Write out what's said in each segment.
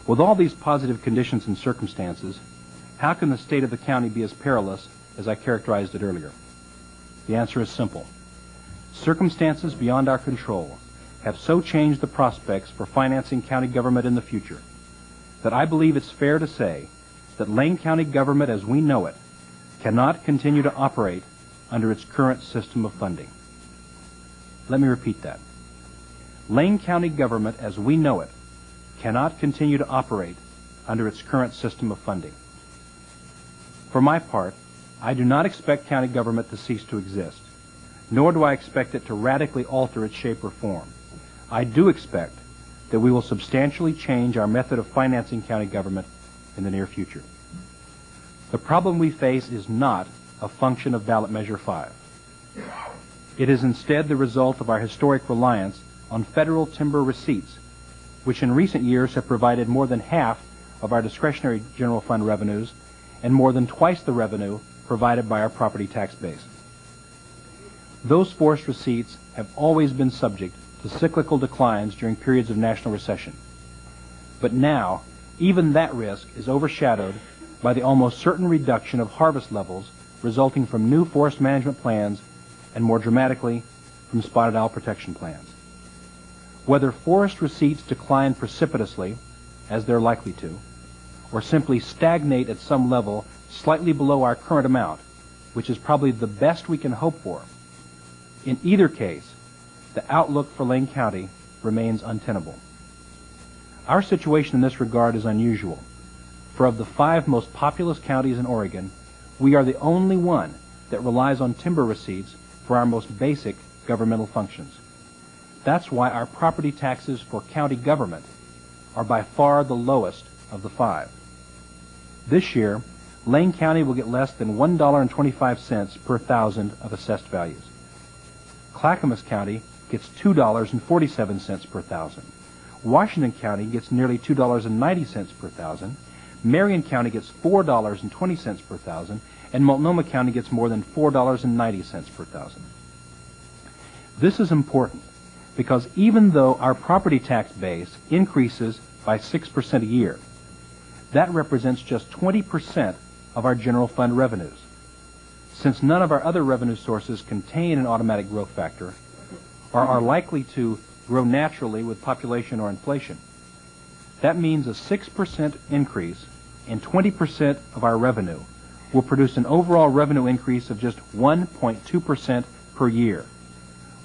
With all these positive conditions and circumstances, how can the state of the county be as perilous as I characterized it earlier? The answer is simple. Circumstances beyond our control have so changed the prospects for financing county government in the future that I believe it's fair to say that Lane County government as we know it cannot continue to operate under its current system of funding. Let me repeat that. Lane County government as we know it cannot continue to operate under its current system of funding. For my part, I do not expect county government to cease to exist, nor do I expect it to radically alter its shape or form. I do expect that we will substantially change our method of financing county government in the near future. The problem we face is not a function of ballot measure 5. It is instead the result of our historic reliance on federal timber receipts, which in recent years have provided more than half of our discretionary general fund revenues and more than twice the revenue provided by our property tax base. Those forced receipts have always been subject to cyclical declines during periods of national recession. But now, even that risk is overshadowed by the almost certain reduction of harvest levels resulting from new forest management plans and, more dramatically, from spotted owl protection plans. Whether forest receipts decline precipitously, as they're likely to, or simply stagnate at some level slightly below our current amount, which is probably the best we can hope for, in either case, the outlook for Lane County remains untenable. Our situation in this regard is unusual, for of the 5 most populous counties in Oregon, we are the only one that relies on timber receipts for our most basic governmental functions. That's why our property taxes for county government are by far the lowest of the 5. This year, Lane County will get less than $1.25 per thousand of assessed values. Clackamas County gets $2.47 per thousand. Washington County gets nearly $2.90 per thousand. Marion County gets $4.20 per thousand, and Multnomah County gets more than $4.90 per thousand. This is important because even though our property tax base increases by 6% a year, that represents just 20% of our general fund revenues. Since none of our other revenue sources contain an automatic growth factor or are likely to grow naturally with population or inflation, that means a 6% increase in 20% of our revenue will produce an overall revenue increase of just 1.2% per year,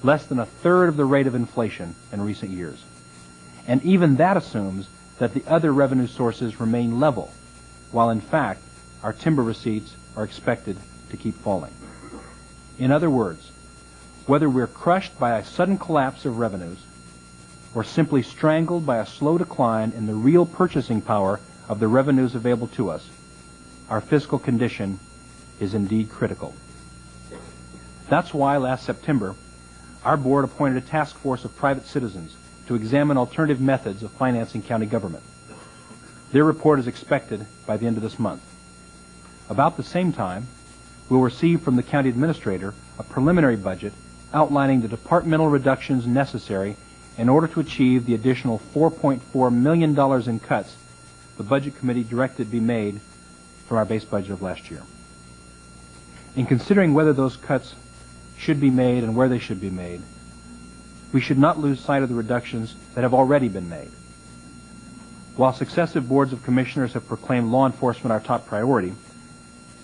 less than a third of the rate of inflation in recent years. And even that assumes that the other revenue sources remain level, while in fact our timber receipts are expected to keep falling. In other words, whether we're crushed by a sudden collapse of revenues or simply strangled by a slow decline in the real purchasing power of the revenues available to us, our fiscal condition is indeed critical. That's why last September, our board appointed a task force of private citizens to examine alternative methods of financing county government. Their report is expected by the end of this month. About the same time, we'll receive from the county administrator a preliminary budget outlining the departmental reductions necessary in order to achieve the additional $4.4 million in cuts the Budget Committee directed be made from our base budget of last year. In considering whether those cuts should be made and where they should be made, we should not lose sight of the reductions that have already been made. While successive boards of commissioners have proclaimed law enforcement our top priority,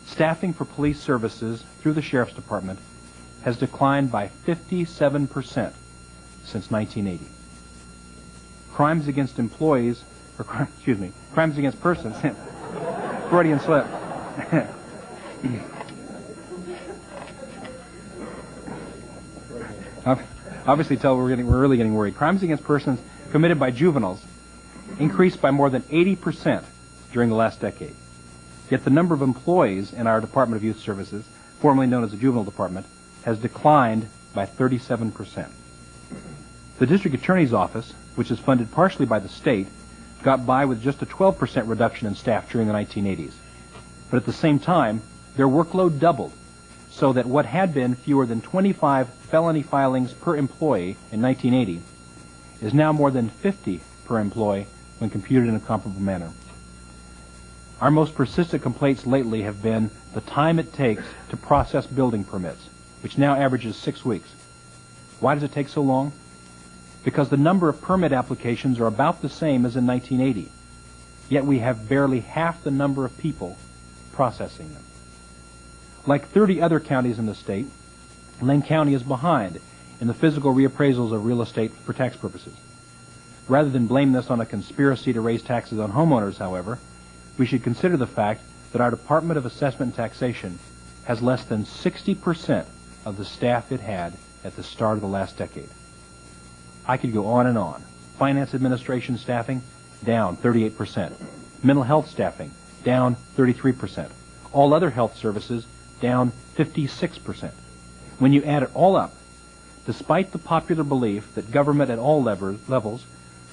staffing for police services through the Sheriff's Department has declined by 57% since 1980. Crimes against employees, or crimes against persons, Freudian slip. Obviously, we're really getting worried. Crimes against persons committed by juveniles increased by more than 80% during the last decade. Yet the number of employees in our Department of Youth Services, formerly known as the Juvenile Department, has declined by 37%. The District Attorney's Office, which is funded partially by the state, got by with just a 12% reduction in staff during the 1980s. But at the same time, their workload doubled, so that what had been fewer than 25 felony filings per employee in 1980 is now more than 50 per employee when computed in a comparable manner. Our most persistent complaints lately have been the time it takes to process building permits, which now averages 6 weeks. Why does it take so long? Because the number of permit applications are about the same as in 1980, yet we have barely half the number of people processing them. Like 30 other counties in the state, Lane County is behind in the physical reappraisals of real estate for tax purposes. Rather than blame this on a conspiracy to raise taxes on homeowners, however, we should consider the fact that our Department of Assessment and Taxation has less than 60% of the staff it had at the start of the last decade. I could go on and on. Finance administration staffing, down 38%. Mental health staffing, down 33%. All other health services, down 56%. When you add it all up, despite the popular belief that government at all levels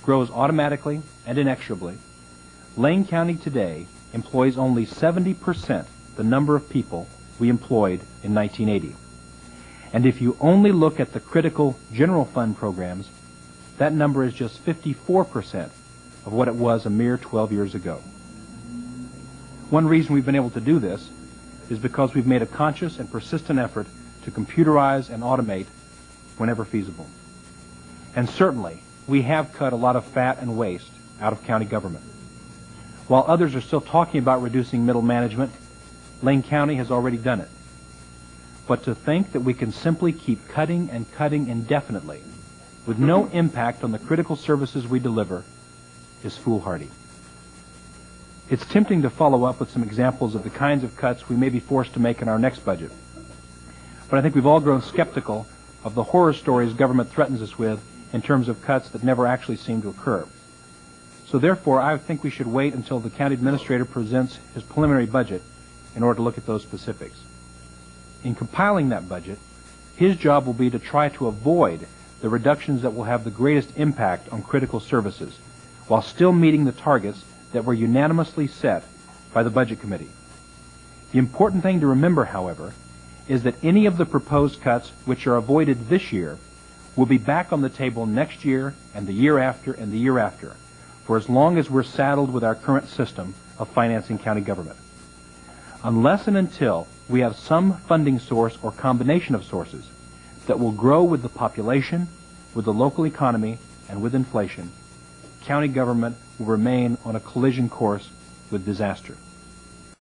grows automatically and inexorably, Lane County today employs only 70% the number of people we employed in 1980. And if you only look at the critical general fund programs, that number is just 54% of what it was a mere 12 years ago. One reason we've been able to do this is because we've made a conscious and persistent effort to computerize and automate whenever feasible. And certainly, we have cut a lot of fat and waste out of county government. While others are still talking about reducing middle management, Lane County has already done it. But to think that we can simply keep cutting and cutting indefinitely with no impact on the critical services we deliver is foolhardy. It's tempting to follow up with some examples of the kinds of cuts we may be forced to make in our next budget. But I think we've all grown skeptical of the horror stories government threatens us with in terms of cuts that never actually seem to occur. So therefore, I think we should wait until the county administrator presents his preliminary budget in order to look at those specifics. In compiling that budget, his job will be to try to avoid the reductions that will have the greatest impact on critical services, while still meeting the targets that were unanimously set by the Budget Committee. The important thing to remember, however, is that any of the proposed cuts which are avoided this year will be back on the table next year and the year after and the year after, for as long as we're saddled with our current system of financing county government. Unless and until we have some funding source or combination of sources that will grow with the population, with the local economy, and with inflation, county government will remain on a collision course with disaster.